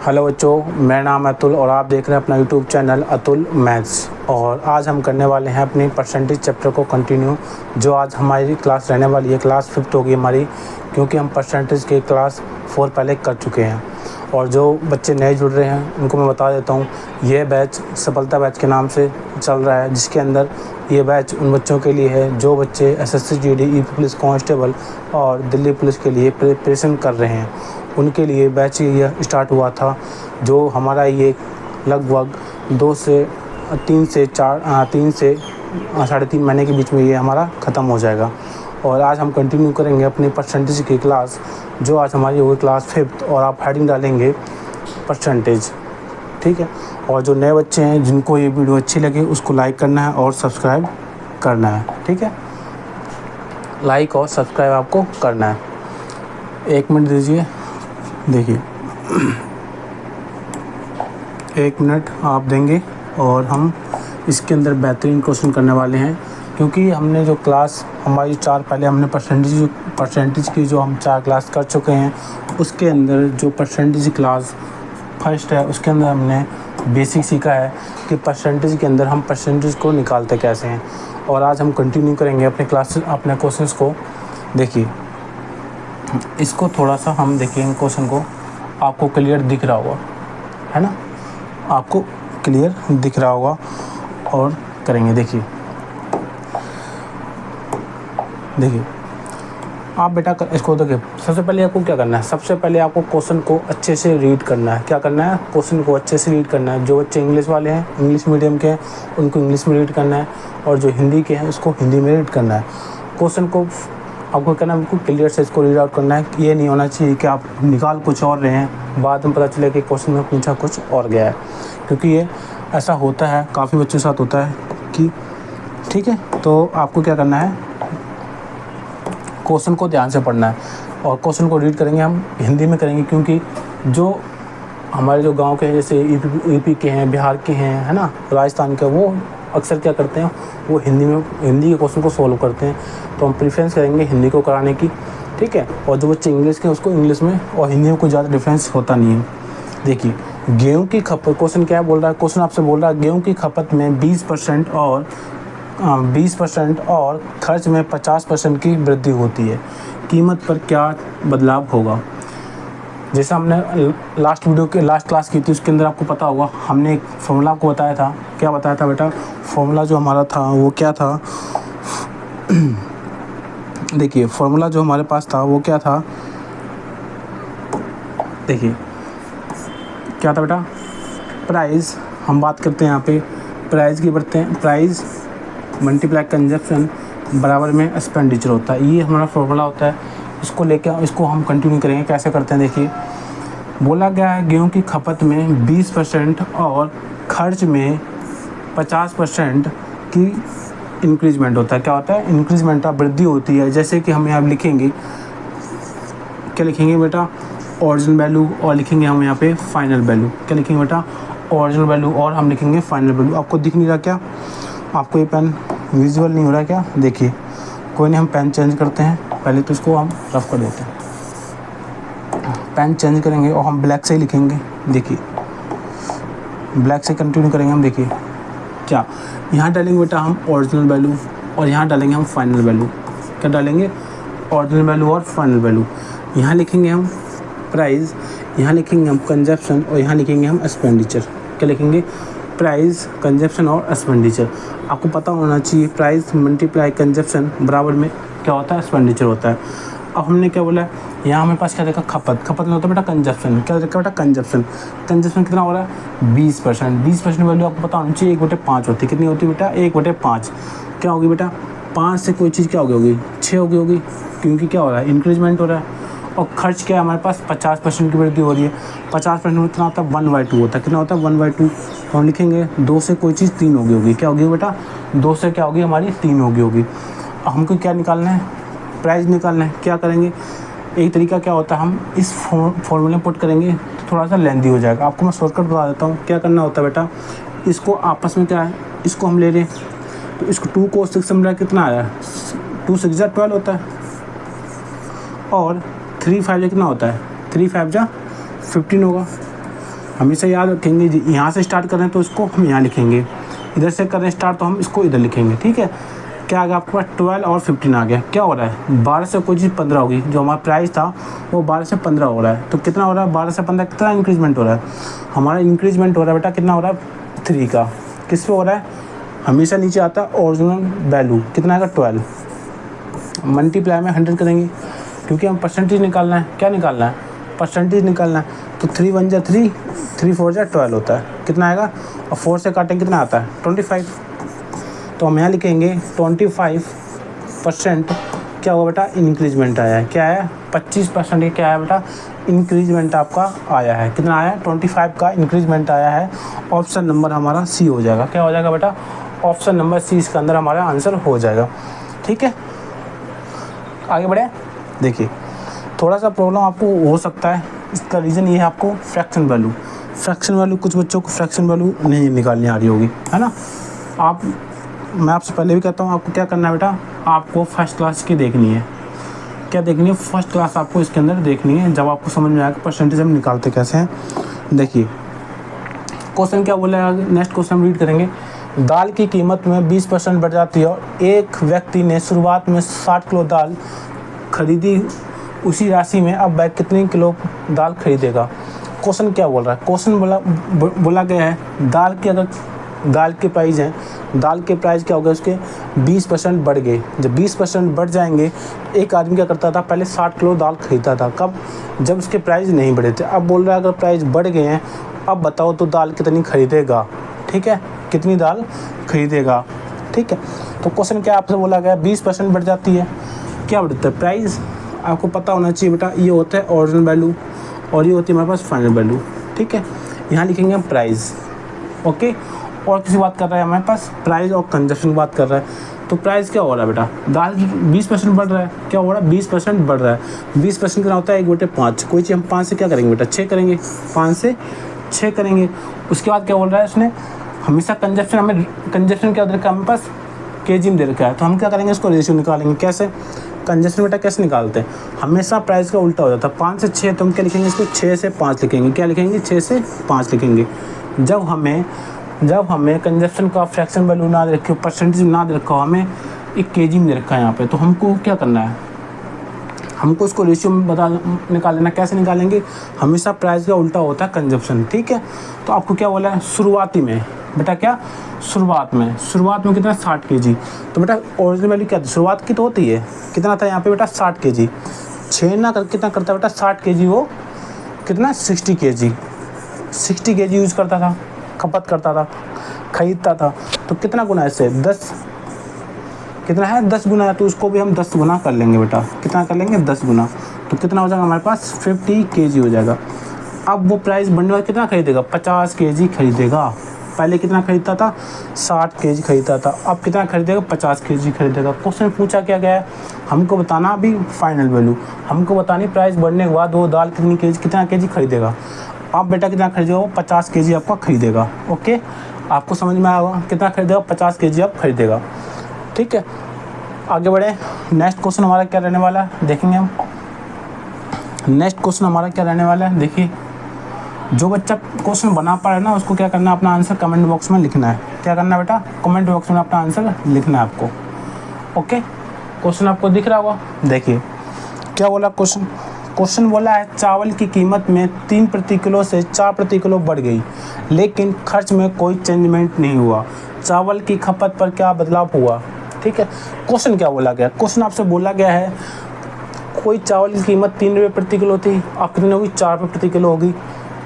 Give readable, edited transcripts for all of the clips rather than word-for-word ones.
Hello बच्चों, मेरा नाम है अतुल और आप देख रहे हैं अपना यूट्यूब चैनल अतुल मैथ्स। और आज हम करने वाले हैं अपनी परसेंटेज चैप्टर को कंटिन्यू। जो आज हमारी क्लास रहने वाली है, क्लास 5th होगी हमारी, क्योंकि हम परसेंटेज के क्लास 4 पहले कर चुके हैं। और जो बच्चे नए जुड़ रहे हैं उनको मैं बता देता हूँ, ये बैच सफलता बैच के नाम से चल रहा है, जिसके अंदर ये बैच उन बच्चों के लिए है जो बच्चे SSC GD, UP police constable और दिल्ली पुलिस के लिए प्रिपरेशन कर रहे हैं। उनके लिए बैच ये स्टार्ट हुआ था, जो हमारा ये लगभग 3 से 3.5 महीने के बीच में ये हमारा ख़त्म हो जाएगा। और आज हम कंटिन्यू करेंगे अपनी परसेंटेज की क्लास, जो आज हमारी होगी क्लास 5th, और आप हेडिंग डालेंगे परसेंटेज, ठीक है। और जो नए बच्चे हैं जिनको ये वीडियो अच्छी लगे उसको लाइक करना है और सब्सक्राइब करना है, ठीक है। लाइक और सब्सक्राइब आपको करना है। 1 मिनट दीजिए, देखिए 1 मिनट आप देंगे और हम इसके अंदर बेहतरीन क्वेश्चन करने वाले हैं। क्योंकि हमने जो क्लास हमारी 4 पहले हमने परसेंटेज की जो हम 4 क्लास कर चुके हैं, उसके अंदर जो परसेंटेज क्लास फर्स्ट है उसके अंदर हमने बेसिक सीखा है कि परसेंटेज के अंदर हम परसेंटेज को निकालते कैसे हैं। और आज हम कंटिन्यू करेंगे अपने क्वेश्चंस को। देखिए इसको थोड़ा सा हम देखेंगे, क्वेश्चन को आपको क्लियर दिख रहा होगा, है ना, आपको क्लियर दिख रहा होगा। और करेंगे, देखिए आप बेटा इसको देखिए। सबसे पहले आपको क्या करना है, सबसे पहले आपको क्वेश्चन को अच्छे से रीड करना है। क्या करना है, क्वेश्चन को अच्छे से रीड करना है। जो बच्चे इंग्लिश वाले हैं, इंग्लिश मीडियम के हैं, उनको इंग्लिश में रीड करना है, और जो हिंदी के हैं उसको हिंदी में रीड करना है। क्वेश्चन को आपको करना है बिल्कुल क्लियर से इसको रीड आउट करना है। ये नहीं होना चाहिए कि आप निकाल कुछ और रहे हैं, बाद में पता चले कि क्वेश्चन में पूछा कुछ और गया है। क्योंकि ये ऐसा होता है, काफ़ी बच्चों के साथ होता है कि, ठीक है। तो आपको क्या करना है, क्वेश्चन को ध्यान से पढ़ना है और क्वेश्चन को रीड करेंगे हम हिंदी में करेंगे। क्योंकि जो हमारे जो गांव के हैं, जैसे यूपी के हैं, बिहार के हैं, है ना, राजस्थान के, वो अक्सर क्या करते हैं, वो हिंदी के क्वेश्चन को सॉल्व करते हैं। तो हम प्रेफरेंस करेंगे हिंदी को कराने की, ठीक है। और जो बच्चे इंग्लिश के हैं उसको इंग्लिश में, और हिंदी में कोई ज़्यादा डिफरेंस होता नहीं है। देखिए गेहूँ की खपत, क्वेश्चन क्या बोल रहा है, क्वेश्चन आपसे बोल रहा है गेहूँ की खपत में 20% और खर्च में 50% की वृद्धि होती है, कीमत पर क्या बदलाव होगा। जैसा हमने लास्ट क्लास की थी, उसके अंदर आपको पता होगा हमने एक फॉर्मूला आपको बताया था। क्या बताया था बेटा, फॉर्मूला जो हमारा था वो क्या था देखिए फॉर्मूला जो हमारे पास था वो क्या था, देखिए क्या था बेटा, प्राइस। हम बात करते हैं यहाँ पे प्राइस की, बढ़ते हैं प्राइस मल्टीप्लाई कंजप्शन बराबर में एक्सपेंडिचर होता है। ये हमारा फॉर्मूला होता है। इसको हम कंटिन्यू करेंगे। कैसे करते हैं, देखिए बोला गया है गेहूं की खपत में 20% और खर्च में 50% की इंक्रीजमेंट होता है। क्या होता है, इंक्रीजमेंट का वृद्धि होती है। जैसे कि हम यहाँ लिखेंगे, क्या लिखेंगे बेटा, ओरिजिनल वैल्यू, और लिखेंगे हम यहाँ पे फाइनल वैल्यू। क्या लिखेंगे बेटा, ओरिजिनल वैल्यू, और हम लिखेंगे फाइनल वैल्यू। आपको दिख नहीं रहा क्या, आपको ये पेन विजुअल नहीं हो रहा क्या, देखिए कोई नहीं, हम पेन चेंज करते हैं। पहले तो इसको हम रफ कर देते हैं, पेन चेंज करेंगे और हम ब्लैक से ही लिखेंगे। देखिए ब्लैक से कंटिन्यू करेंगे हम। देखिए क्या यहाँ डालेंगे बेटा हम ओरिजिनल वैल्यू, और यहाँ डालेंगे हम फाइनल वैल्यू। क्या डालेंगे, ओरिजिनल वैल्यू और फाइनल वैल्यू। यहाँ लिखेंगे हम प्राइस, यहाँ लिखेंगे हम कंजप्शन, और यहाँ लिखेंगे हम एक्सपेंडिचर। क्या लिखेंगे, प्राइस, कंजप्शन और एक्सपेंडिचर। आपको पता होना चाहिए प्राइस मल्टीप्लाई कंजप्शन बराबर में क्या होता है, एक्सपेंडिचर होता है। अब हमने क्या बोला, यहाँ हमारे पास क्या देखा, खपत में होता है बेटा कंजप्शन। क्या देखा बेटा, कंजप्शन कितना हो रहा है, 20%। 20% वैल्यू आपको पता होनी चाहिए 1/5 होती है। कितनी होती है बेटा, 1/5। क्या होगी बेटा, 5 से कोई चीज़ क्या होगी, 6 होगी। क्योंकि क्या हो रहा है, इंक्रीजमेंट हो रहा है। और खर्च क्या है हमारे पास, 50% की वृद्धि हो रही है। 50% में कितना होता है, 1/2 होता है। कितना होता है, 1/2। तो हम लिखेंगे 2 से कोई चीज़ 3 होगी। क्या होगी बेटा, 2 से क्या होगी हमारी, 3 होगी। हमको क्या निकालना है, प्राइस निकालना है। क्या करेंगे, एक तरीका क्या होता है, हम इस फॉर्मूले में पुट करेंगे तो थोड़ा सा लेंदी हो जाएगा। आपको मैं शॉर्टकट बता देता हूँ। क्या करना होता है बेटा, इसको आपस में क्या है, इसको हम ले रहे हैं, तो इसको 2 को 6 में कितना आ रहा है, 2 6 जा 12 होता है, और 3 5 कितना होता है, 3 5 जा 15 होगा। हमेशा याद रखेंगे जी, यहाँ से स्टार्ट कर रहे हैं तो इसको हम यहाँ लिखेंगे, इधर से कर रहे हैं स्टार्ट तो हम इसको इधर लिखेंगे, ठीक है। क्या आ गया आपके पास 12 और 15 आ गया। क्या हो रहा है 12 से कोई चीज़ 15 होगी, जो हमारा प्राइस था वो 12 से 15 हो रहा है। तो कितना हो रहा है 12 से 15 कितना इंक्रीजमेंट हो रहा है हमारा, इंक्रीजमेंट हो रहा है बेटा कितना हो रहा है 3 का। किस पे हो रहा है, हमेशा नीचे आता है ओरिजिनल वैल्यू कितना आएगा 12, मल्टीप्लाई में 100 करेंगे क्योंकि हम परसेंटेज निकालना है। क्या निकालना है, परसेंटेज निकालना है। तो 3 1 जा 3, 3 4 जा 12 होता है, कितना आएगा, और 4 से काटेंगे कितना आता है 25। तो हम यहाँ लिखेंगे 25% क्या हुआ बेटा, इंक्रीजमेंट आया है। क्या आया 25% ये क्या आया बेटा, इंक्रीजमेंट आपका आया है। कितना आया 25 का इंक्रीजमेंट आया है। ऑप्शन नंबर हमारा सी हो जाएगा। क्या हो जाएगा बेटा, ऑप्शन नंबर सी इसके अंदर हमारा आंसर हो जाएगा, ठीक है। आगे बढ़े, देखिए थोड़ा सा प्रॉब्लम आपको हो सकता है, इसका रीज़न ये है आपको फ्रैक्शन वैल्यू। फ्रैक्शन वैल्यू कुछ बच्चों को फ्रैक्शन वैल्यू नहीं निकालनी आ रही होगी, है ना। मैं आपसे पहले भी कहता हूँ आपको क्या करना है बेटा, आपको फर्स्ट क्लास की देखनी है। क्या देखनी है, फर्स्ट क्लास आपको इसके अंदर देखनी है, जब आपको समझ में आएगा परसेंटेज हम निकालते कैसे हैं। देखिए क्वेश्चन क्या बोला है, नेक्स्ट क्वेश्चन हम रीड करेंगे। दाल की कीमत में 20% बढ़ जाती है और एक व्यक्ति ने शुरुआत में 60 किलो दाल खरीदी, उसी राशि में अब वह कितनी किलो दाल खरीदेगा। क्वेश्चन क्या बोल रहा है, क्वेश्चन बोला गया है दाल की, अगर दाल के प्राइस हैं, दाल के प्राइस क्या हो गया उसके 20% बढ़ गए। जब 20% बढ़ जाएंगे, एक आदमी क्या करता था पहले 60 किलो दाल खरीदता था, कब, जब उसके प्राइस नहीं बढ़े थे। अब बोल रहा है अगर प्राइस बढ़ गए हैं, अब बताओ तो दाल कितनी खरीदेगा, ठीक है, कितनी दाल खरीदेगा, ठीक है। तो क्वेश्चन क्या आपसे बोला गया 20% बढ़ जाती है, क्या बढ़ता है प्राइस, आपको पता होना चाहिए बेटा, ये होता है ओरिजिनल वैल्यू और ये होती है हमारे पास फाइनल वैल्यू, ठीक है। यहाँ लिखेंगे हम प्राइस, ओके। और किसी बात कर रहा है हमारे पास, प्राइस और कंजप्शन की बात कर रहा है। तो प्राइस क्या हो रहा है बेटा, दाल 20% बढ़ रहा है, क्या हो रहा है 20% बढ़ रहा है। 20% कितना होता है 1/5, कोई चीज़ हम 5 से क्या करेंगे बेटा 6 करेंगे, 5 से 6 करेंगे। उसके बाद क्या बोल रहा है उसने, हमेशा कंजप्शन, हमें कंजप्शन क्या दे रखा है हमारे पास केजी में दे रखा है, तो हम क्या करेंगे इसको रेशियो निकालेंगे। कैसे, कंजप्शन बेटा कैसे निकालते हैं, हमेशा प्राइस का उल्टा हो जाता है। 5 से 6 तो हम क्या लिखेंगे इसको 6 से 5 लिखेंगे, क्या लिखेंगे 6 से 5 लिखेंगे। जब हमें कंजप्शन का फ्रैक्शन वैल्यू ना दे रखे हो, परसेंटेज ना दे रखा हो, हमें एक केजी में दे रखा है यहाँ पे, तो हमको क्या करना है, हमको उसको रेशियो में निकाल लेना। कैसे निकालेंगे, हमेशा प्राइस का उल्टा होता है कंजप्शन, ठीक है। तो आपको क्या बोला है शुरुआती में बेटा, क्या शुरुआत में कितना 60 केजी। तो बेटा ओरिजिनल वैल्यू क्या थी, शुरुआत की तो होती है, कितना था यहाँ पे बेटा 60 केजी। 6 ना कर कितना करता है बेटा 60 केजी, वो कितना 60 केजी, 60 केजी यूज़ करता था, खपत करता था, खरीदता था। तो कितना गुना है इससे 10, कितना है 10 गुना है, तो उसको भी हम 10 गुना कर लेंगे बेटा। कितना कर लेंगे 10 गुना, तो कितना हो जाएगा हमारे पास 50 केजी हो जाएगा। अब वो प्राइस बढ़ने वाला कितना खरीदेगा 50 केजी खरीदेगा। पहले कितना खरीदता था 60 केजी खरीदता था, अब कितना खरीदेगा 50 केजी खरीदेगा। क्वेश्चन पूछा क्या गया है, हमको बताना अभी फाइनल वैल्यू, हमको बतानी प्राइस बढ़ने के बाद वो दाल कितना केजी खरीदेगा। अब बेटा कितना खरीदेगा वो 50 केजी आपका खरीदेगा, ओके। आपको समझ में आया होगा कितना खरीदेगा 50 केजी आप खरीदेगा, ठीक है। आगे बढ़े, नेक्स्ट क्वेश्चन हमारा क्या रहने वाला है देखेंगे हम। नेक्स्ट क्वेश्चन हमारा क्या रहने वाला है, देखिए जो बच्चा क्वेश्चन बना पा रहा है ना, उसको क्या करना है, अपना आंसर कमेंट बॉक्स में लिखना है। क्या करना है बेटा, कमेंट बॉक्स में अपना आंसर लिखना है आपको, ओके। क्वेश्चन आपको दिख रहा होगा, देखिए क्या बोला क्वेश्चन बोला है चावल की कीमत में 3 प्रति किलो से 4 प्रति किलो बढ़ गई, लेकिन खर्च में कोई चेंजमेंट नहीं हुआ। चावल की खपत पर क्या बदलाव हुआ, ठीक है। क्वेश्चन क्या बोला गया, क्वेश्चन आपसे बोला गया है कोई चावल की कीमत 3 रुपये प्रति किलो थी, अब कितनी होगी 4 रुपये प्रति किलो होगी,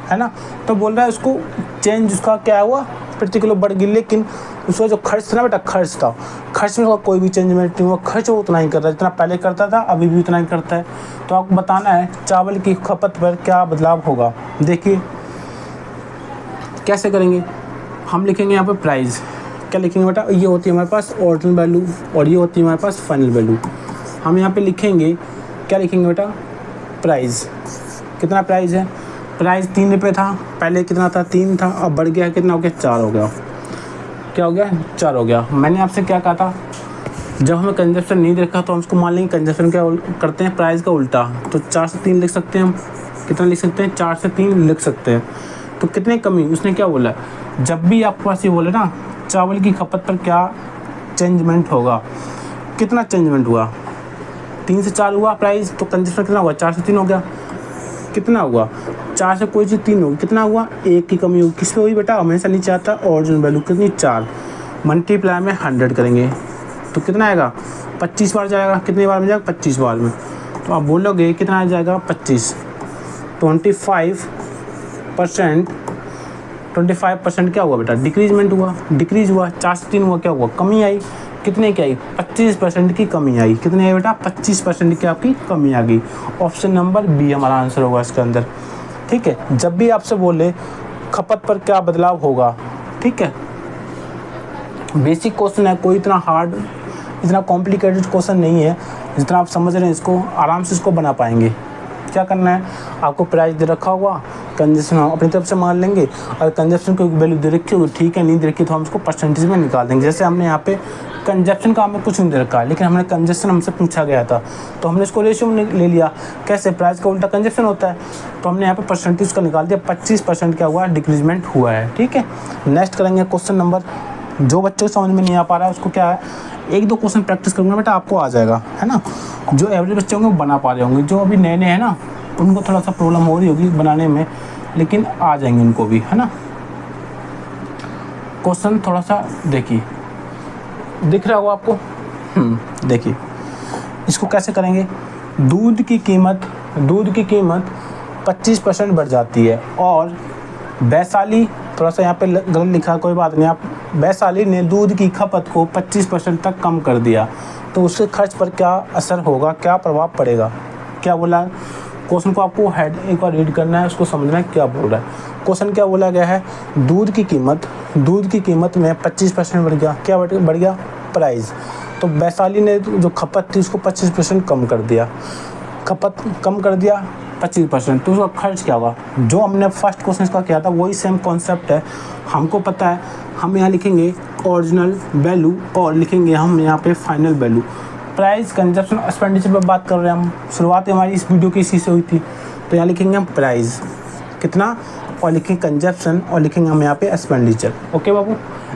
है ना। तो बोल रहा है उसको चेंज उसका क्या हुआ प्रति किलो बढ़ गई, लेकिन उसका जो खर्च था ना बेटा, खर्च में कोई भी चेंजमेंट नहीं हुआ। खर्च वो उतना ही कर रहा है जितना पहले करता था, अभी भी उतना ही करता है। तो आपको बताना है चावल की खपत पर क्या बदलाव होगा। देखिए कैसे करेंगे, हम लिखेंगे यहाँ पे प्राइस, क्या लिखेंगे बेटा, ये होती है हमारे पास ओरिजिनल वैल्यू और ये होती है हमारे पास फाइनल वैल्यू। हम यहाँ पे लिखेंगे, क्या लिखेंगे बेटा, प्राइस। कितना प्राइस है, प्राइस 3 रुपये था, पहले कितना था 3 था, अब बढ़ गया कितना हो गया 4 हो गया। क्या हो गया 4 हो गया। मैंने आपसे क्या कहा था, जब हमें कंजप्शन नहीं देखा तो हम उसको मान लेंगे कंजप्शन क्या करते हैं प्राइस का उल्टा, तो 4 से 3 लिख सकते हैं हम। कितना लिख सकते हैं 4 से 3 लिख सकते हैं। तो कितने कमी, उसने क्या बोला, जब भी आपके पास ये बोले ना चावल की खपत पर क्या चेंजमेंट होगा, कितना चेंजमेंट हुआ, 3 से 4 हुआ प्राइस, तो कंजप्शन कितना हुआ, 4 से 3 हो गया, कितना हुआ, 4 से कोई चीज़ 3 होगी, कितना हुआ, 1 की कमी होगी, किस पे हुई बेटा, हमेशा नीचे आता है ओरिजिनल वैल्यू कितनी 4, मल्टीप्लाई में 100 करेंगे तो कितना आएगा, 25 बार जाएगा, कितनी बार में जाएगा, 25 बार में, तो आप बोलोगे कितना आ जाएगा 25, 25% क्या हुआ बेटा, डिक्रीजमेंट हुआ, डिक्रीज हुआ, 4 से 3 हुआ, क्या हुआ, कमी आई, कितने की आई, 25% की कमी आई, कितनी आई बेटा, 25% की आपकी कमी आ गई। ऑप्शन नंबर बी हमारा आंसर होगा इसके अंदर। ठीक है, जब भी आपसे बोले खपत पर क्या बदलाव होगा, ठीक है, बेसिक क्वेश्चन है, कोई इतना हार्ड, इतना कॉम्प्लिकेटेड क्वेश्चन नहीं है, जितना आप समझ रहे हैं इसको आराम से इसको बना पाएंगे। क्या करना है, आपको प्राइस दे रखा होगा, कंजप्शन हम अपनी तरफ से मान लेंगे, और कंजप्शन की वैल्यू दे रखी होगी, ठीक है, नहीं दे रखी तो हम उसको परसेंटेज में निकाल देंगे। जैसे हमने यहाँ पे कंजप्शन का हमें कुछ नहीं दे रखा है, लेकिन हमने कंजप्शन हमसे पूछा गया था, तो हमने इसको रेशियो में ले लिया, कैसे, प्राइस का उल्टा कंजप्शन होता है, तो हमने यहाँ पे परसेंटेज का निकाल दिया, 25% क्या हुआ, डिक्रीजमेंट हुआ है। ठीक है, नेक्स्ट करेंगे क्वेश्चन नंबर, जो बच्चों को समझ में नहीं आ पा रहा है उसको क्या है, 1-2 क्वेश्चन प्रैक्टिस करूँगा बेटा, आपको आ जाएगा, है ना। जो एवरेज बच्चे होंगे वो बना पा रहे होंगे, जो अभी नए नए हैं ना उनको थोड़ा सा प्रॉब्लम हो रही होगी बनाने में, लेकिन आ जाएंगे उनको भी, है ना। क्वेश्चन थोड़ा सा देखिए, दिख रहा होगा आपको, देखिए इसको कैसे करेंगे, दूध की कीमत 25% बढ़ जाती है, और वैशाली, थोड़ा सा यहाँ पे गलत लिखा, कोई बात नहीं, आप वैशाली ने दूध की खपत को 25% तक कम कर दिया, तो उसके खर्च पर क्या असर होगा, क्या प्रभाव पड़ेगा, क्या बोला। क्वेश्चन को आपको हेड एक बार रीड करना है, उसको समझना है क्या बोल रहा है। क्वेश्चन क्या बोला गया है, दूध की कीमत में 25% बढ़ गया, क्या बढ़ गया, प्राइस। तो वैशाली ने जो खपत थी उसको 25% कम कर दिया, खपत कम कर दिया 25%, तो उसका खर्च क्या होगा। जो हमने फर्स्ट क्वेश्चन इसका किया था वही सेम कॉन्सेप्ट है, हमको पता है, हम यहाँ लिखेंगे ओरिजिनल वैल्यू और लिखेंगे हम यहाँ पे final value. Price, consumption, expenditure पर बात कर रहे हैं हम, शुरुआत हमारी इस वीडियो की इसी से हुई थी, तो यहाँ लिखेंगे हम प्राइस कितना, और लिखेंगे कंजप्शन, और लिखेंगे हम यहाँ पे एक्सपेंडिचर। ओके बाबू,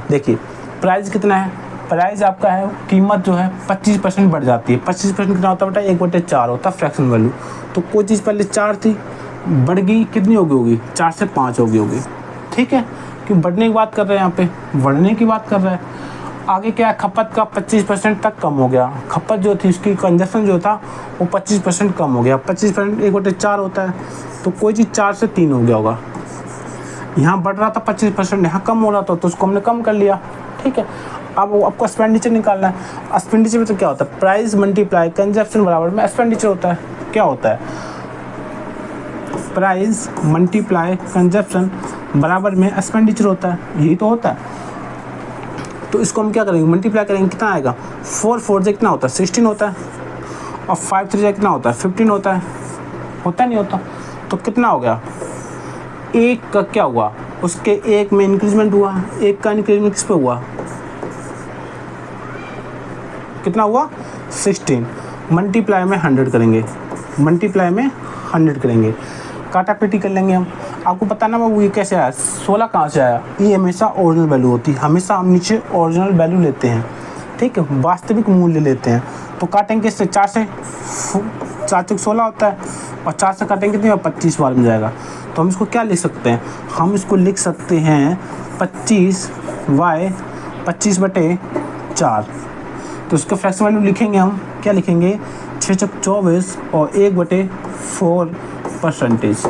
देखिए प्राइस कितना है, प्राइस आपका है, कीमत जो है 25% बढ़ जाती है, 25% कितना होता है बेटा, 1/4 होता है फ्रैक्शन वैल्यू। तो कोई चीज़ पहले 4 थी, बढ़ गई, कितनी होगी 4 से 5 होगी। ठीक है, क्यों बढ़ने की बात कर रहे हैं, यहाँ पे बढ़ने की बात कर रहे हैं। आगे क्या है, खपत का 25% तक कम हो गया, खपत जो थी उसकी कंजप्शन जो था वो 25% कम हो गया, 25% 1/4 होता है, तो कोई चीज़ 4 से 3 हो गया होगा। यहाँ बढ़ रहा था 25%, यहाँ कम हो रहा था, तो उसको हमने कम कर लिया। ठीक है, अब आपको एक्सपेंडिचर निकालना है। एक्सपेंडिचर में तो क्या होता है, प्राइस मल्टीप्लाई कंजप्शन बराबर में एक्सपेंडिचर होता है। क्या होता है, प्राइस मल्टीप्लाई कंजप्शन बराबर में एक्सपेंडिचर होता है, यही तो होता है। तो इसको हम क्या करेंगे, मल्टीप्लाई करेंगे, कितना आएगा, 4 4 से कितना होता है 16 होता है, और 5 3 से कितना होता है 15 होता है, नहीं होता। तो कितना हो गया, 1 का क्या हुआ, उसके 1 में इंक्रीजमेंट हुआ, 1 का इंक्रीजमेंट किस पे हुआ, कितना हुआ 16, मल्टीप्लाई में 100 करेंगे, काटा पीटी कर लेंगे हम। आपको पता ना वो ये कैसे आया, 16 कहाँ से आया, ये हमेशा ओरिजिनल वैल्यू होती है, हमेशा हम नीचे ओरिजिनल वैल्यू लेते हैं। ठीक है, वास्तविक मूल्य लेते हैं, तो काटेंगे इससे 4 से 16 होता है, और 4 से काटेंगे कितनी, 25 बार में जाएगा। तो हम इसको क्या लिख सकते हैं, हम इसको लिख सकते हैं 25/4। तो इसका फ्रैक्शन वैल्यू लिखेंगे हम, क्या लिखेंगे, 6 × 24 और 1/4%।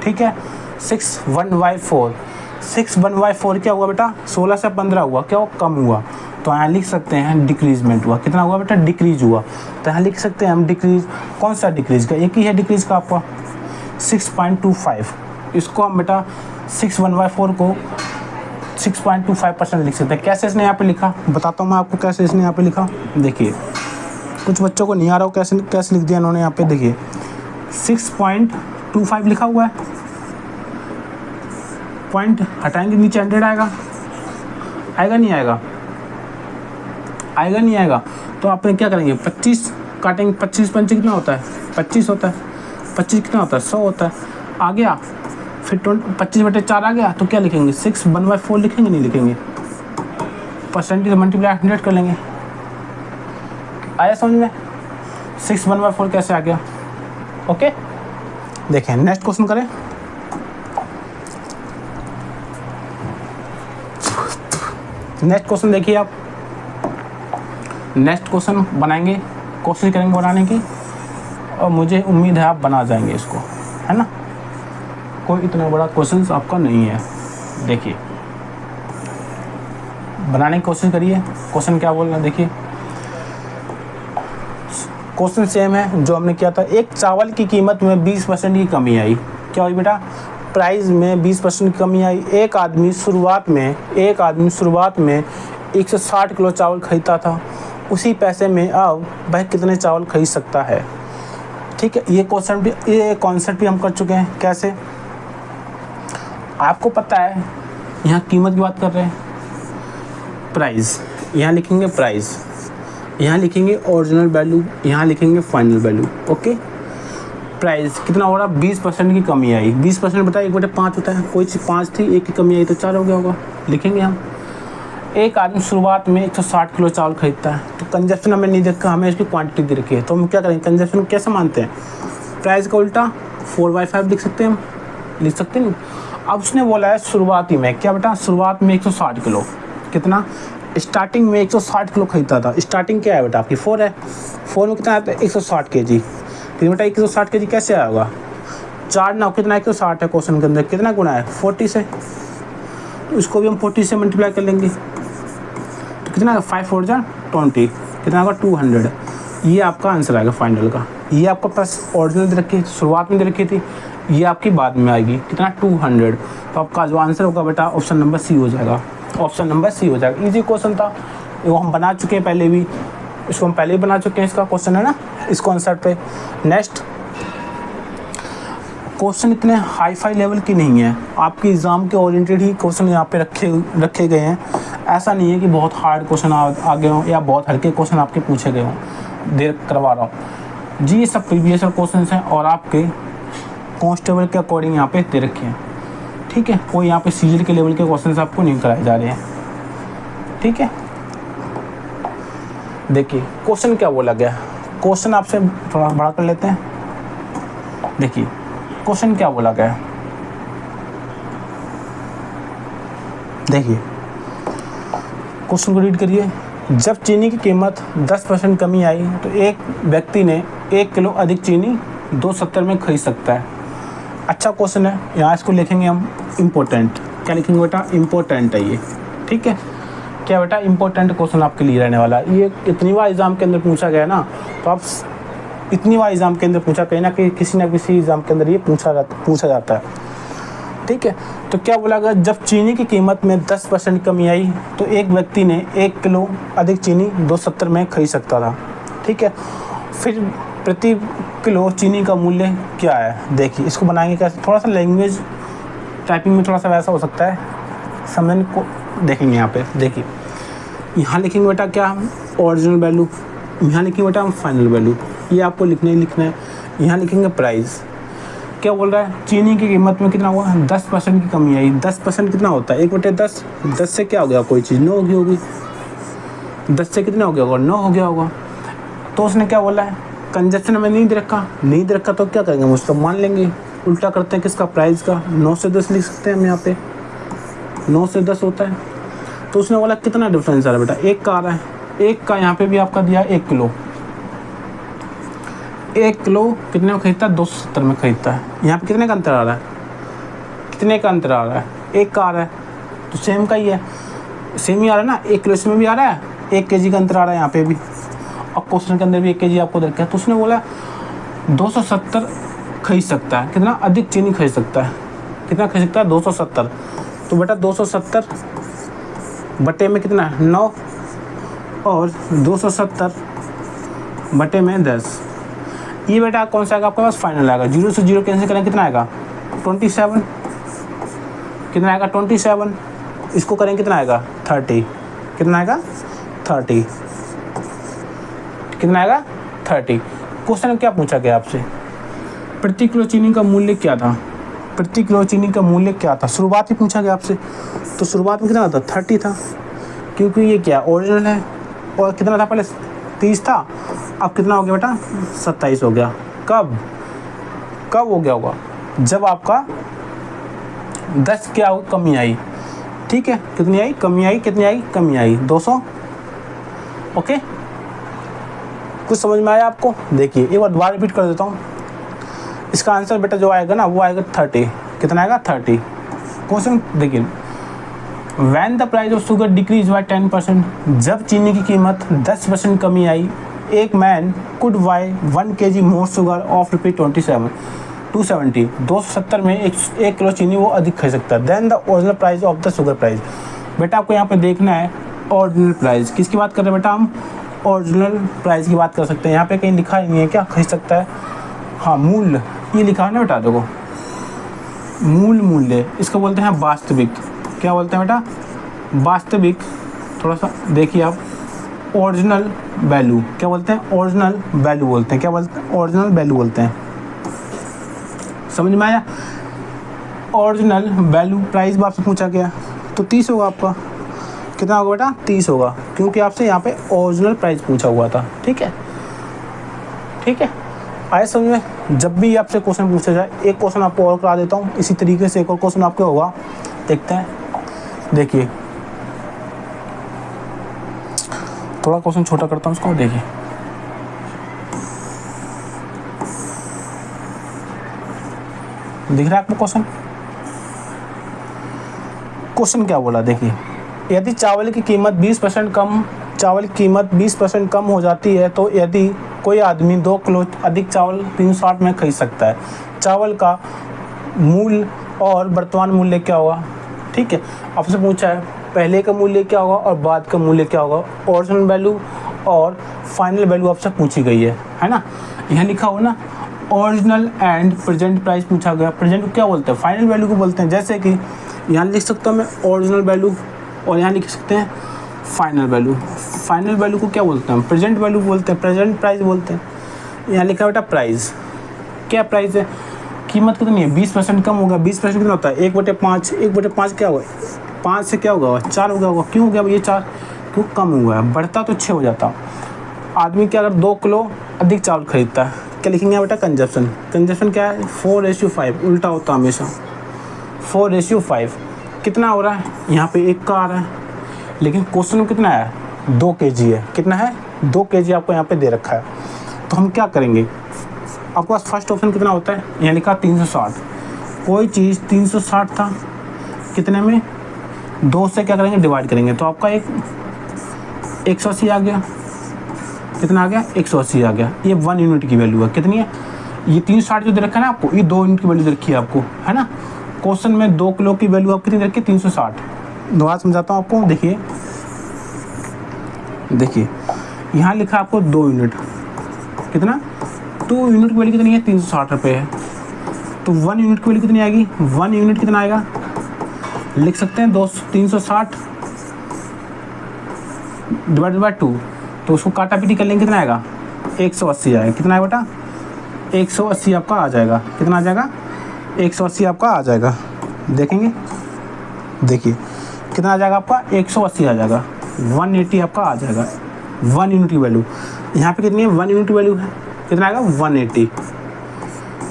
ठीक है, 6/4 क्या हुआ बेटा, 16 से 15 हुआ, क्या हुआ, कम हुआ। तो यहाँ लिख सकते हैं डिक्रीजमेंट हुआ, कितना हुआ बेटा, डिक्रीज हुआ। तो यहाँ लिख सकते हैं हम डिक्रीज, कौन सा डिक्रीज का, एक ही है डिक्रीज का आपका 6.25। इसको हम बेटा 6/4 को 6.25% लिख सकते हैं। कैसे इसने यहाँ पे लिखा, बताता हूँ मैं आपको कैसे इसने यहाँ पे लिखा। देखिए कुछ बच्चों को नहीं आ रहा हो कैसे लिख दिया इन्होंने यहाँ पे, देखिए 6.25 लिखा हुआ है, पॉइंट हटाएंगे नीचे 100 आएगा, नहीं आएगा। तो आप क्या करेंगे, 25 काटेंगे, 25 पंच कितना होता है 25 होता है, 25 कितना होता है 100 होता है, आ गया। फिर 25/4 आ गया तो क्या लिखेंगे 6/4 लिखेंगे, नहीं लिखेंगे, परसेंटेज मल्टीप्लाई 100 कर लेंगे। आया समझ में 6/4 कैसे आ गया। ओके देखें नेक्स्ट क्वेश्चन करें। नेक्स्ट क्वेश्चन देखिए आप, नेक्स्ट क्वेश्चन बनाएंगे, कोशिश करेंगे बनाने की और मुझे उम्मीद है आप बना जाएंगे इसको, है ना। कोई इतना बड़ा क्वेश्चन आपका नहीं है। देखिए बनाने की कोशिश करिए। क्वेश्चन क्या बोल रहे हैं देखिए, क्वेश्चन सेम है जो हमने किया था। एक चावल की कीमत में 20% की कमी आई। क्या हुई बेटा, प्राइस में 20% की कमी आई। एक आदमी शुरुआत में 160 किलो चावल खरीदता था, उसी पैसे में अब वह कितने चावल खरीद सकता है। ठीक है, ये कॉन्सेप्ट भी हम कर चुके हैं। कैसे, आपको पता है यहाँ कीमत की बात कर रहे हैं, प्राइस यहाँ लिखेंगे, प्राइस यहाँ लिखेंगे, ओरिजिनल वैल्यू यहाँ लिखेंगे, फाइनल वैल्यू। ओके, प्राइस कितना हो रहा, 20% की कमी आई। 20% बताया 1/5 होता है, कोई चीज़ 5 थी, 1 की कमी आई तो 4 हो गया होगा, लिखेंगे हम। एक आदमी शुरुआत में 160 किलो चावल खरीदता है, तो कंजप्शन हमें नहीं देखा, हमें इसकी क्वांटिटी दे रखी है, तो हम क्या करेंगे, कंजप्शन कैसे मानते हैं, प्राइस का उल्टा 4/5 लिख सकते हैं हम, लिख सकते हैं। अब उसने बोला है शुरुआती में, क्या बेटा, शुरुआत में 160 किलो, कितना, स्टार्टिंग में 160 किलो खरीदता था। स्टार्टिंग क्या है बेटा आपकी 4 है, 4 में कितना आता है 160 kg। फिर बेटा 160 kg कैसे आएगा, 4 ना कितना 160 है क्वेश्चन के अंदर, कितना गुना है 40 से, तो इसको भी हम 40 से मल्टीप्लाई कर लेंगे, तो कितना 5 4 जा 20, कितना आएगा 200। ये आपका आंसर आएगा फाइनल का। ये आपका पास ओरिजिनल दे रखी, शुरुआत में दे रखी थी, ये आपकी बाद में आएगी, कितना 200। तो आपका जो आंसर होगा बेटा ऑप्शन नंबर सी हो जाएगा, ऑप्शन नंबर सी हो जाएगा। इजी क्वेश्चन था, वो हम बना चुके हैं पहले भी, इसको हम पहले ही बना चुके हैं, इसका क्वेश्चन है ना इस कॉन्सेप्ट पे। नेक्स्ट क्वेश्चन इतने हाई फाई लेवल की नहीं है, आपके एग्ज़ाम के ओरिएंटेड ही क्वेश्चन यहाँ पे रखे गए हैं। ऐसा नहीं है कि बहुत हार्ड क्वेश्चन आ गए हों या बहुत हल्के क्वेश्चन आपके पूछे गए हों, देर करवा रहा हूँ जी। ये सब प्रीवियस क्वेश्चन हैं और आपके कांस्टेबल के अकॉर्डिंग यहाँ पे दे रखे हैं। ठीक है, कोई यहाँ पे सीजल के लेवल के क्वेश्चन आपको नहीं कराए जा रहे हैं। ठीक है, देखिए क्वेश्चन क्या बोला गया, क्वेश्चन आपसे थोड़ा बड़ा कर लेते हैं। देखिए क्वेश्चन क्या बोला गया, देखिए क्वेश्चन को रीड करिए। जब चीनी की कीमत 10% कमी आई तो एक व्यक्ति ने 1 किलो अधिक चीनी 270 में खरीद सकता है। अच्छा क्वेश्चन है, यहाँ इसको लिखेंगे हम इम्पोर्टेंट। क्या लिखेंगे बेटा, इम्पोर्टेंट है ये। ठीक है, क्या बेटा, इम्पोर्टेंट क्वेश्चन आपके लिए रहने वाला है। ये इतनी बार एग्जाम के अंदर पूछा गया ना, तो आप इतनी बार एग्जाम के अंदर पूछा, कहीं ना कहीं किसी ना किसी एग्जाम के अंदर ये पूछा जाता है। ठीक है, तो क्या बोला गया, जब चीनी की कीमत में 10% कमी आई तो एक व्यक्ति ने 1 किलो अधिक चीनी 270 में खरीद सकता था। ठीक है, फिर प्रति किलो चीनी का मूल्य क्या है। देखिए इसको बनाएंगे कैसे, थोड़ा सा लैंग्वेज टाइपिंग में थोड़ा सा वैसा हो सकता है, समझने को देखेंगे। यहाँ पे देखिए, यहाँ लिखेंगे बेटा क्या, ओरिजिनल वैल्यू, यहाँ लिखेंगे बेटा हम फाइनल वैल्यू, ये आपको लिखना है। यहाँ लिखेंगे प्राइस। क्या बोल रहा है, चीनी की कीमत में कितना हुआ, 10% की कमी आई। 10% कितना होता है 1/10, 10 से क्या हो गया, कोई चीज़ 9 होगी, 10 से कितना हो गया होगा, 9 हो गया होगा। तो उसने क्या बोला है, कंजप्शन में नहीं दे रखा, तो क्या करेंगे, उसको मान लेंगे, उल्टा करते हैं किसका, प्राइस का। 9 से 10 लिख सकते हैं हम यहाँ पे, 9 से 10 होता है। तो उसने बोला कितना डिफरेंस आ रहा है बेटा, 1 का आ रहा है, 1 का यहाँ पे भी आपका दिया 1 किलो। 1 किलो कितने में खरीदता है, 270 में खरीदता है। यहाँ पे कितने का अंतर आ रहा है, कितने का अंतर आ रहा है, 1 का आ रहा है, तो सेम का ही है, सेम ही आ रहा है ना। 1 किलो इसमें भी आ रहा है, 1 kg का अंतर आ रहा है यहाँ पे भी, और क्वेश्चन के अंदर भी 1 kg आपको दे रखा है। तो उसने बोला 270 खरीद सकता है, कितना अधिक चीनी खरीद सकता है, कितना खरीद सकता है 270। तो बेटा 270 बटे में कितना है 9, और 270 बटे में 10। ये बेटा कौन सा आएगा आपके पास, फाइनल आएगा। 0 से 0 कैंसिल करें, कितना आएगा 27, कितना आएगा 27। इसको करें कितना आएगा 30, कितना आएगा 30, कितना आएगा 30। क्वेश्चन क्या पूछा गया आपसे, प्रति किलो चीनी का मूल्य क्या था, प्रति किलो चीनी का मूल्य क्या था? शुरुआत ही पूछा गया आपसे, तो शुरुआत में कितना था? 30 था, क्योंकि ये क्या ओरिजिनल है। और कितना था पहले? 30 था, अब कितना हो गया बेटा? 27 हो गया। कब हो गया होगा? जब आपका 10 क्या हो कमी आई, ठीक है। कितनी आई? कमी आई। कितनी आई? कमी आई 200। ओके, कुछ समझ में आया आपको? देखिए एक बार दोबारा रिपीट कर देता हूँ। इसका आंसर बेटा जो आएगा ना, वो आएगा 30। कितना आएगा? 30। क्वेश्चन देखिए, when the price of sugar decrease by 10%, जब चीनी की कीमत 10% कमी आई, एक man could bye 1 kg more sugar of ₹270 270 में एक किलो चीनी वो अधिक खरीद सकता है than the original price of the sugar price. बेटा आपको यहाँ पे देखना है ओरिजिनल प्राइस। किसकी बात कर रहे हैं बेटा? हम ओरिजिनल प्राइस की बात कर सकते हैं। यहाँ पे कहीं लिखा ही नहीं है क्या खरीद सकता है? हाँ, मूल्य ये लिखा है ना बेटा, देखो मूल्य, इसको बोलते हैं वास्तविक। क्या बोलते हैं बेटा? वास्तविक। थोड़ा सा देखिए आप, ओरिजिनल वैल्यू क्या बोलते हैं? ओरिजिनल वैल्यू बोलते हैं। क्या बोलते हैं? ओरिजिनल वैल्यू बोलते हैं। समझ में आया? ओरिजिनल वैल्यू प्राइस भी आपसे पूछा गया, तो 30 होगा आपका। कितना होगा बेटा? 30 होगा, क्योंकि आपसे यहाँ पे ओरिजिनल प्राइस पूछा हुआ था। ठीक है, ठीक है, आए समझ में? जब भी आपसे क्वेश्चन पूछा जाए, एक क्वेश्चन आपको और करा देता हूँ इसी तरीके से। एक और क्वेश्चन आपके होगा, देखते हैं। देखिए थोड़ा क्वेश्चन छोटा करता हूँ उसको, देखिए दिख रहा है आपको क्वेश्चन? क्वेश्चन क्या बोला देखिए, यदि चावल की कीमत 20% कम हो जाती है, तो यदि कोई आदमी 2 किलो अधिक चावल 360 में खरीद सकता है, चावल का मूल्य और वर्तमान मूल्य क्या होगा? ठीक है, आपसे पूछा है पहले का मूल्य क्या होगा और बाद का मूल्य क्या होगा। ओरिजिनल वैल्यू और फाइनल वैल्यू आपसे पूछी गई है ना? यहाँ लिखा हुआ ना, ओरिजिनल एंड प्रेजेंट प्राइस पूछा गया। प्रेजेंट को क्या बोलते हैं? फाइनल वैल्यू को बोलते हैं। जैसे कि यहाँ लिख सकता हूँ मैं ओरिजिनल वैल्यू, और यहाँ लिख सकते हैं फाइनल वैल्यू। फाइनल वैल्यू को क्या बोलते हैं? प्रेजेंट वैल्यू बोलते हैं, प्रेजेंट प्राइस बोलते हैं। यहाँ लिखा बेटा प्राइस। क्या प्राइस है? कीमत कितनी है? 20% कम होगा। 20% कितना होता है? 1/5। 1/5 क्या होगा? 5 से क्या होगा? 4 हो गया होगा। क्यों हो गया ये 4? क्यों कम हुआ है? बढ़ता तो 6 हो जाता। आदमी क्या अगर 2 किलो अधिक चावल खरीदता है, क्या लिखेंगे बेटा? कंजप्शन। कंजप्शन क्या है? 4:5, उल्टा होता हमेशा। 4:5 कितना हो रहा है? यहाँ पे 1 का आ रहा है, लेकिन क्वेश्चन में कितना है? 2 kg है। कितना है? 2 kg आपको यहाँ पे दे रखा है। तो हम क्या करेंगे? आपके पास फर्स्ट ऑप्शन कितना होता है? यहाँ लिखा 360। कोई चीज़ 360 था, कितने में? 2 से क्या करेंगे? डिवाइड करेंगे, तो आपका 180 आ गया। कितना आ गया? 180 आ गया। ये 1 यूनिट की वैल्यू है। कितनी है? ये 360 जो दे रखा है ना आपको, ये 2 यूनिट की वैल्यू दे रखी है आपको, है ना? क्वेश्चन में 2 किलो की वैल्यू आप कितनी दे रखी है? 360। दोबारा समझाता हूँ आपको, देखिए देखिए, यहाँ लिखा आपको 2 यूनिट। कितना? 2 यूनिट की वैल्यू कितनी है? 360 रुपये है। तो 1 यूनिट की वैल्यू कितनी आएगी? 1 यूनिट कितना आएगा? लिख सकते हैं 360 डिवाइडेड बाय 2। तो उसको काटा पीटी कर लेंगे, कितना आएगा? 180 आएगा। कितना है बेटा? 180 आपका आ जाएगा। कितना आ जाएगा? 180 आपका आ जाएगा। देखेंगे, देखिए कितना आ जाएगा आपका? 180 आ जाएगा। 180 आपका आ जाएगा। 1 यूनिट की वैल्यू यहाँ पे कितनी है? 1 यूनिट की वैल्यू है। कितना आएगा? 180।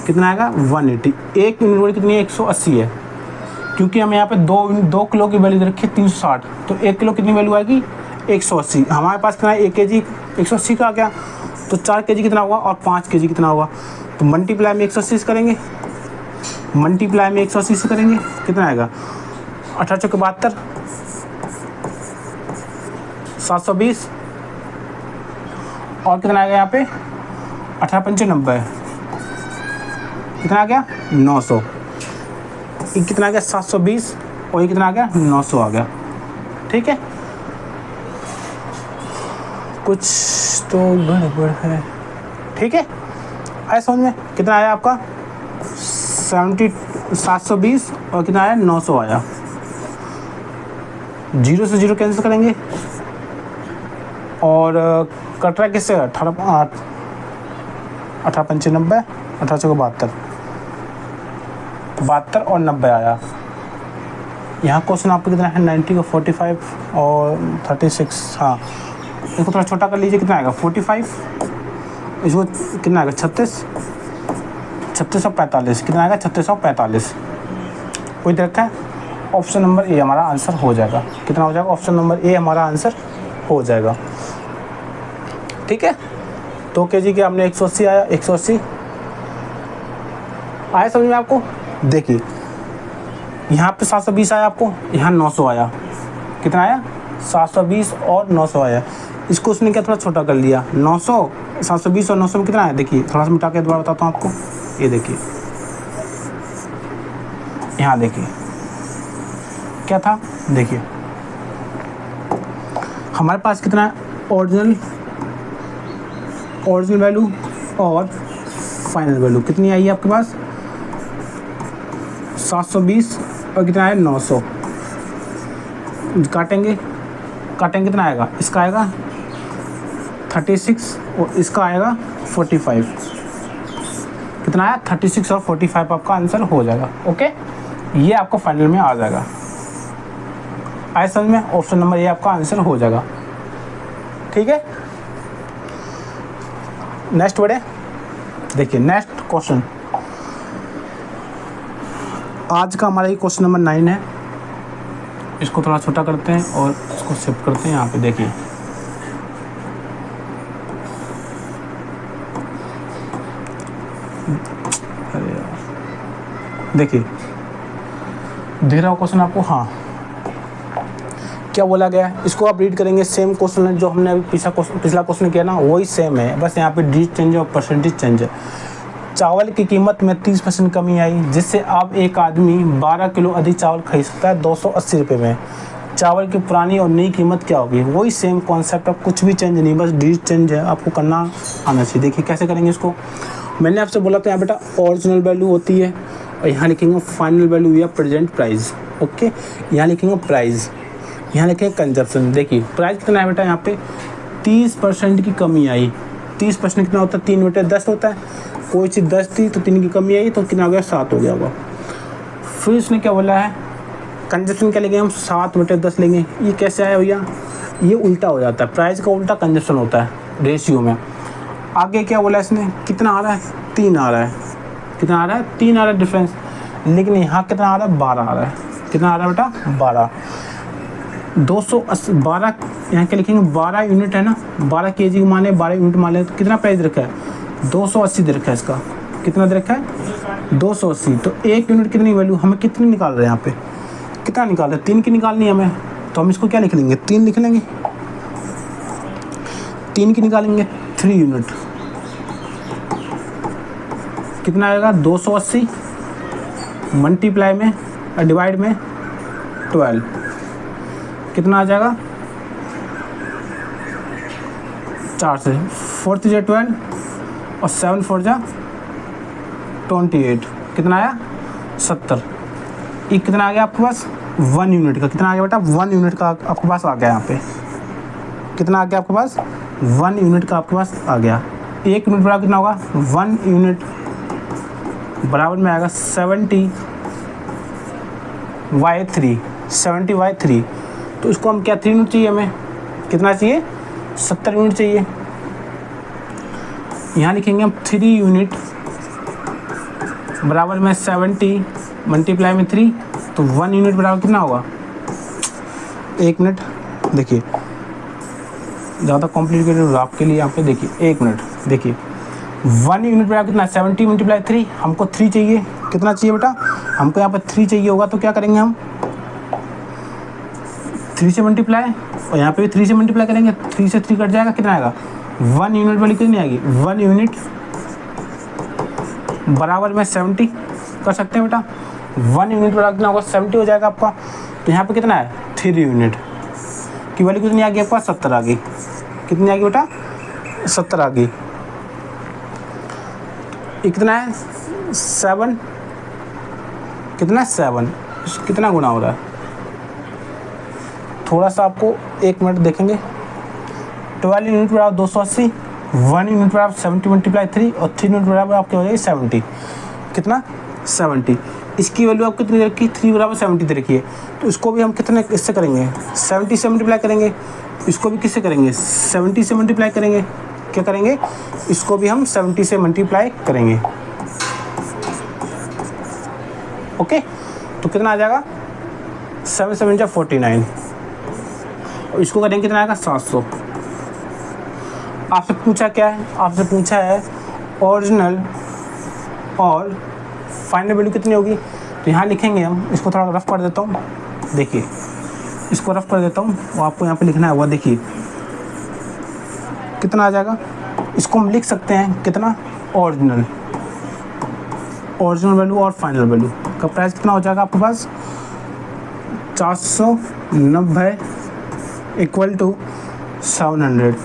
कितना आएगा? 180। 1 यूनिट वैल्यू कितनी है? 180 है, क्योंकि हम यहाँ पे 2 किलो की वैल्यू दे रखी है 360। तो 1 किलो कितनी वैल्यू आएगी? 180। हमारे पास कितना है? 1 kg 180 का आ गया। तो 4 kg कितना होगा और 5 kg कितना होगा? तो मल्टीप्लाई में 180 से करेंगे, मल्टीप्लाई में 180 से करेंगे, कितना आएगा? 18 × 72 720। और कितना आएगा यहाँ पे? 18 × 5 90। कितना आ गया? 900। ये कितना आ गया? 720। और ये कितना आ गया? 900 आ गया। ठीक है, कुछ तो गड़बड़ है। ठीक है, आया समझ में? कितना आया आपका? 720 और कितना आया? 900 आया। 0 से 0 कैंसिल करेंगे, और कट रहा है किससे? 18 × 5 90, 18 × 72। 72 और 90 आया। यहाँ क्वेश्चन आपको कितना है 90 को 45 और 36, हाँ इसको थोड़ा छोटा कर लीजिए, कितना आएगा 45, इसको कितना आएगा 3645, कितना आएगा 3645, कोई देखा है। ऑप्शन नंबर ए हमारा आंसर हो जाएगा। कितना हो जाएगा, ऑप्शन नंबर ए हमारा आंसर हो जाएगा। ठीक है, 2 kg के हमने 180 आया, 180 आया समझ में आपको। देखिए यहाँ पे 720 आया आपको, यहाँ 900 आया, कितना आया 720 और 900 आया। इसको उसने क्या थोड़ा छोटा कर लिया, 900 720 और 900 में कितना आया, देखिए थोड़ा सा मिटा के दोबारा बताता हूँ आपको। ये देखिए यहाँ देखिए क्या था, देखिए हमारे पास कितना है ओरिजिनल वैल्यू और फाइनल वैल्यू कितनी आई है आपके पास 720 और कितना है 900। काटेंगे कितना आएगा, इसका आएगा 36 और इसका आएगा 45, कितना आया 36 और 45 आपका आंसर हो जाएगा। ओके, ये आपको फाइनल में आ जाएगा। आए समझ में, ऑप्शन नंबर ए आपका आंसर हो जाएगा। ठीक है, नेक्स्ट बढ़े। देखिए नेक्स्ट क्वेश्चन आज का हमारा ये क्वेश्चन नंबर 9 है। इसको थोड़ा छोटा करते हैं और इसको शिफ्ट करते हैं यहाँ पे। देखिए अरे यार, देखिए दिख रहा हो क्वेश्चन आपको, हाँ क्या बोला गया है, इसको आप रीड करेंगे। सेम क्वेश्चन है जो हमने अभी पिछला क्वेश्चन किया ना, वही सेम है, बस यहाँ पे डिजिट चेंज और परसेंटेज चेंज है। चावल की कीमत में 30% कमी आई, जिससे अब एक आदमी 12 किलो अधिक चावल खरीद सकता है 280 रुपये में। चावल की पुरानी और नई कीमत क्या होगी, वही सेम कॉन्सेप्ट है, कुछ भी चेंज नहीं, बस डिजिट चेंज है, आपको करना आना चाहिए। देखिए कैसे करेंगे इसको। मैंने आपसे बोला था यहाँ बेटा ओरिजिनल वैल्यू होती है और यहाँ लिखेंगे फाइनल वैल्यू या प्रेजेंट प्राइस। ओके, यहाँ लिखेंगे प्राइस, यहाँ लिखेंगे कंजप्शन। देखिए प्राइस कितना है बेटा, यहाँ पे 30% की कमी आई। 30% कितना होता है, 3 बटे 10 होता है। कोई चीज़ 10 थी तो 3 की कमी आई तो कितना हो गया 7 हो गया होगा। फिर इसने क्या बोला है, कंजप्शन क्या लेंगे हम 7 बटे 10 लेंगे। ये कैसे आया भैया, ये उल्टा हो जाता है, प्राइस का उल्टा कंजप्शन होता है रेशियो में। आगे क्या बोला इसने, कितना आ रहा है 3 आ रहा है, कितना आ रहा है 3 आ रहा है डिफरेंस, लेकिन यहाँ कितना आ रहा है 12 आ रहा है। कितना आ रहा है बेटा 12, 280 12 यहाँ क्या लिखेंगे 12 यूनिट है ना, 12 kg माने 12 यूनिट माने तो कितना प्राइस रखा है 280 दे रखा है। इसका कितना दे रखा है 280, तो 1 यूनिट कितनी वैल्यू हमें कितनी निकाल रहे हैं, यहाँ पे कितना निकाल रहे हैं 3 की निकालनी है हमें, तो हम इसको क्या लिख लेंगे 3 लिख लेंगे। 3 की निकालेंगे 3 यूनिट, कितना आएगा 280 मल्टीप्लाई में डिवाइड में 12, कितना आ जाएगा 4 से 4 3 जा 12 और 7 4 जा 28, कितना आया 70। ये कितना आ गया आपके पास 1 यूनिट का, कितना आ गया बेटा 1 यूनिट का आपके पास आ गया। यहाँ पे कितना आ गया आपके पास 1 यूनिट का आपके पास आ गया। 1 यूनिट बराबर कितना होगा 1 यूनिट बराबर में आएगा 70/3, 70/3। तो इसको हम क्या 3 यूनिट चाहिए हमें, कितना चाहिए 70 यूनिट चाहिए। यहाँ लिखेंगे हम 3 यूनिट बराबर में 70 मल्टीप्लाई में 3, तो 1 यूनिट बराबर कितना होगा 1 मिनट। देखिए ज़्यादा कॉम्प्लिकेटेड आपके लिए, यहाँ पे देखिए 1 मिनट। देखिए 1 यूनिट बराबर कितना 70 मल्टीप्लाई 3, हमको 3 चाहिए। कितना चाहिए बेटा, हमको यहाँ पर 3 चाहिए होगा, तो क्या करेंगे हम 3 से मल्टीप्लाई और यहाँ पे भी 3 से मल्टीप्लाई करेंगे, 3 से 3 कट जाएगा, कितना आएगा 1 यूनिट वाली कितनी आएगी 1 यूनिट बराबर में 70 कर सकते हैं बेटा। 1 यूनिट बराबर कितना होगा 70 हो जाएगा आपका। तो यहाँ पे कितना है 3 यूनिट की वैल्यू कितनी आ गई आपका 70 आ गई। कितनी आ गई बेटा 70 आ गई। कितना है 7, कितना 7, कितना गुना हो रहा है, थोड़ा सा आपको 1 मिनट देखेंगे। 12 यूनिट बराबर 280, 1 यूनिट बराबर 70 मल्टीप्लाई 3 और 3 यूनिट बराबर आपके हो जाएगी 70, कितना 70। इसकी वैल्यू आप कितनी रखी, 3 बराबर 70 दे रखी है, तो इसको भी हम कितने इससे करेंगे, 70 से मल्टीप्लाई करेंगे। इसको भी किससे करेंगे, 70 से मल्टीप्लाई करेंगे। क्या करेंगे, इसको भी हम 70 से मल्टीप्लाई करेंगे। ओके, तो कितना आ जाएगा, 7 7 जा 49, और इसको करेंगे कितना आएगा, 700। आपसे पूछा क्या है, आपसे पूछा है ओरिजिनल और फाइनल वैल्यू कितनी होगी। तो यहाँ लिखेंगे हम, इसको थोड़ा रफ कर देता हूँ, देखिए इसको रफ कर देता हूँ, वो आपको यहाँ पे लिखना है, वो देखिए कितना आ जाएगा। इसको हम लिख सकते हैं कितना, ओरिजिनल वैल्यू और फाइनल वैल्यू का प्राइस कितना हो जाएगा आपके पास, 490 इक्वल टू 700।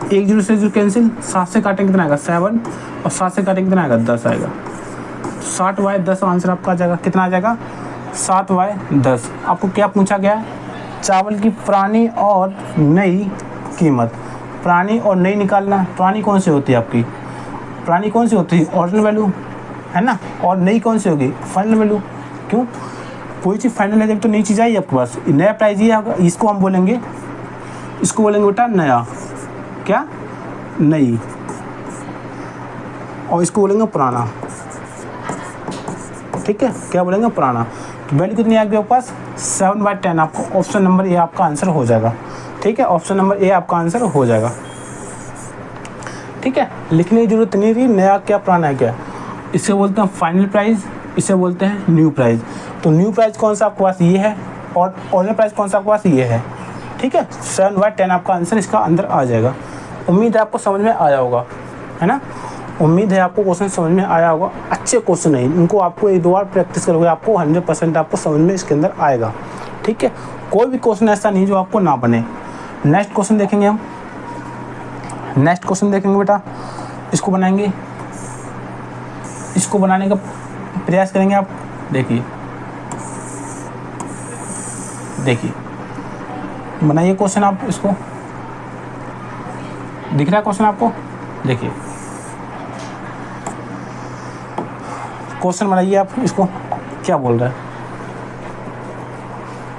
1 0 से 0 कैंसिल, 7 से काटेंगे कितना आएगा, 7, और 7 से काटेंगे कितना आएगा, 10 आएगा। 60/10 आंसर आपका आ जाएगा, कितना आ जाएगा, 7/10। आपको क्या पूछा गया है, चावल की पुरानी और नई कीमत। पुरानी और नई निकालना, पुरानी कौन सी होती है आपकी, पुरानी कौन सी होती है, ओरिजिनल वैल्यू है ना, और नई कौन सी होगी, फाइनल वैल्यू। क्यों, कोई चीज़ फाइनल है जब तो नई चीज़ आई आपके पास, नया प्राइस ये होगा, इसको हम बोलेंगे, इसको बोलेंगे बेटा नया, क्या, नई, और इसको बोलेंगे पुराना। ठीक है, क्या बोलेंगे, पुराना। तो वैल्यू कितनी आएगी आपके पास, 7/10। आपको ऑप्शन नंबर ए आपका आंसर हो जाएगा। ठीक है, ऑप्शन नंबर ए आपका आंसर हो जाएगा। ठीक है, लिखने की जरूरत नहीं रही, नया क्या पुराना है क्या। इसे बोलते हैं फाइनल प्राइस, इसे बोलते हैं न्यू प्राइस। तो न्यू प्राइस कौन सा आपके पास, ये है, और ओरिजिनल प्राइस कौन सा आपके पास, ये है। ठीक है, 7/10 आपका आंसर इसका अंदर आ जाएगा। उम्मीद है आपको समझ में आया होगा, है ना, उम्मीद है आपको क्वेश्चन समझ में आया होगा। अच्छे क्वेश्चन है, इनको आपको 1-2 बार प्रैक्टिस करोगे, आपको 100% आपको समझ में इसके अंदर आएगा। ठीक है, कोई भी क्वेश्चन ऐसा नहीं जो आपको ना बने। नेक्स्ट क्वेश्चन देखेंगे हम, नेक्स्ट क्वेश्चन देखेंगे बेटा, इसको बनाएंगे, इसको बनाने का प्रयास करेंगे आप। देखिए देखिए बनाइए क्वेश्चन आप, इसको दिख रहा है क्वेश्चन आपको, देखिए क्वेश्चन बनाइए आप, इसको क्या बोल रहा है,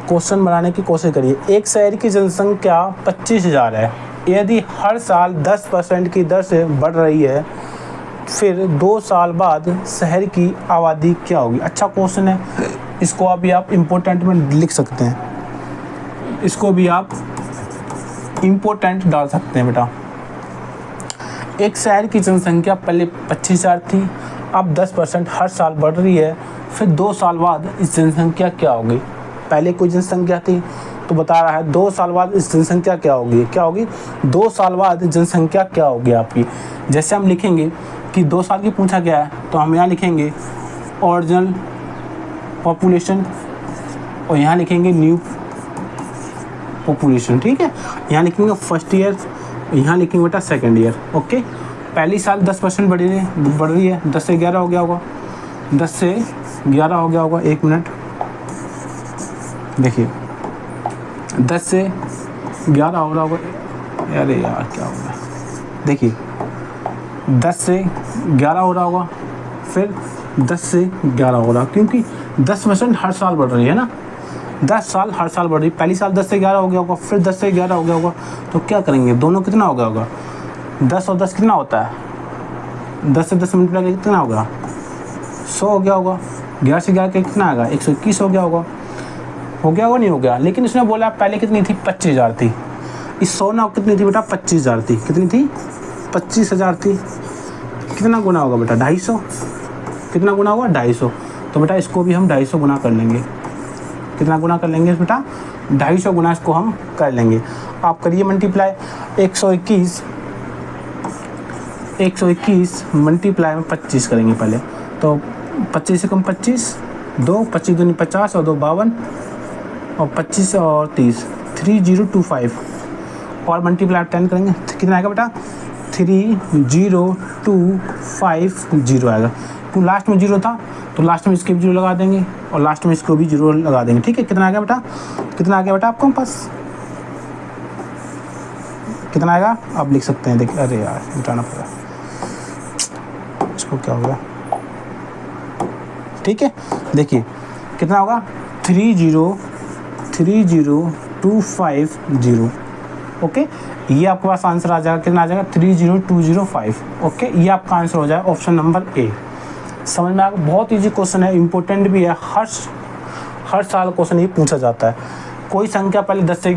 क्वेश्चन बनाने की कोशिश करिए। एक शहर की जनसंख्या 25,000 है, यदि हर साल 10% की दर से बढ़ रही है, फिर 2 साल बाद शहर की आबादी क्या होगी। अच्छा क्वेश्चन है, इसको अभी आप इम्पोर्टेंट में लिख सकते हैं, इसको भी आप इम्पोर्टेंट डाल सकते हैं बेटा। एक शहर की जनसंख्या पहले 25,000 थी, अब 10% हर साल बढ़ रही है, फिर 2 साल बाद इस जनसंख्या क्या होगी। पहले कोई जनसंख्या थी तो बता रहा है 2 साल बाद इस जनसंख्या क्या होगी, क्या होगी, 2 साल बाद जनसंख्या क्या होगी आपकी। जैसे हम लिखेंगे कि 2 साल की पूछा गया है, तो हम यहाँ लिखेंगे ओरिजिनल पॉपुलेशन, और यहाँ लिखेंगे न्यू पॉपुलेशन। ठीक है, यहाँ लिखेंगे फर्स्ट ईयर, यहाँ लिखेंगे बेटा सेकेंड ईयर। ओके, पहली साल 10% बढ़ रही है, 10 से 11 हो गया होगा, 10 से 11 हो गया होगा। 1 मिनट, देखिए 10 से 11 हो रहा होगा, अरे यार क्या होगा, देखिए 10 से 11 हो रहा होगा, फिर 10 से 11 हो रहा, क्योंकि 10% हर साल बढ़ रही है ना, 10 साल हर साल बढ़ रही। पहली साल 10 से 11 हो गया होगा, फिर 10 से 11 हो गया होगा, तो क्या करेंगे, दोनों कितना हो गया होगा, 10 और 10 कितना होता है, 10 से 10 मल्टीप्लाई कितना होगा, 100 हो गया होगा। 11 से 11 कितना आएगा, 121 हो गया होगा, नहीं हो गया। लेकिन इसने बोला पहले कितनी थी, 25,000 थी, इस 100 ना कितनी थी बेटा, 25,000 थी, कितनी थी, 25,000 थी। कितना गुना होगा बेटा, 250, कितना गुना होगा, 250। तो बेटा इसको भी हम 250 गुना कर लेंगे, कितना गुना कर लेंगे बेटा, 250 गुना इसको हम कर लेंगे। आप करिए मल्टीप्लाई, 121 मल्टीप्लाई में 25 करेंगे पहले, तो 25 से कम 25, 2 25 दूनी 50 और 2 52, और 25 और 30 3025, और मल्टीप्लाई 10 करेंगे, कितना आएगा बेटा, 30250 आएगा। तो लास्ट में 0 था, तो लास्ट में इसके भी 0 लगा देंगे, और लास्ट में इसको भी 0 लगा देंगे। ठीक है, कितना आ गया बेटा, कितना आ गया बेटा आपके पास, कितना आएगा आप लिख सकते हैं। देखिए, अरे यार मिटाना पड़ा, इसको क्या हो गया, ठीक है, देखिए कितना होगा 30250। ओके, ये आपके पास आंसर आ जाएगा, कितना आ जाएगा 30205। ओके, ये आपका आंसर हो जाएगा ऑप्शन नंबर ए। समझ में आ गया, बहुत ईजी क्वेश्चन है, इंपॉर्टेंट भी है, हर साल क्वेश्चन ये पूछा जाता है। कोई संख्या पहले 10 से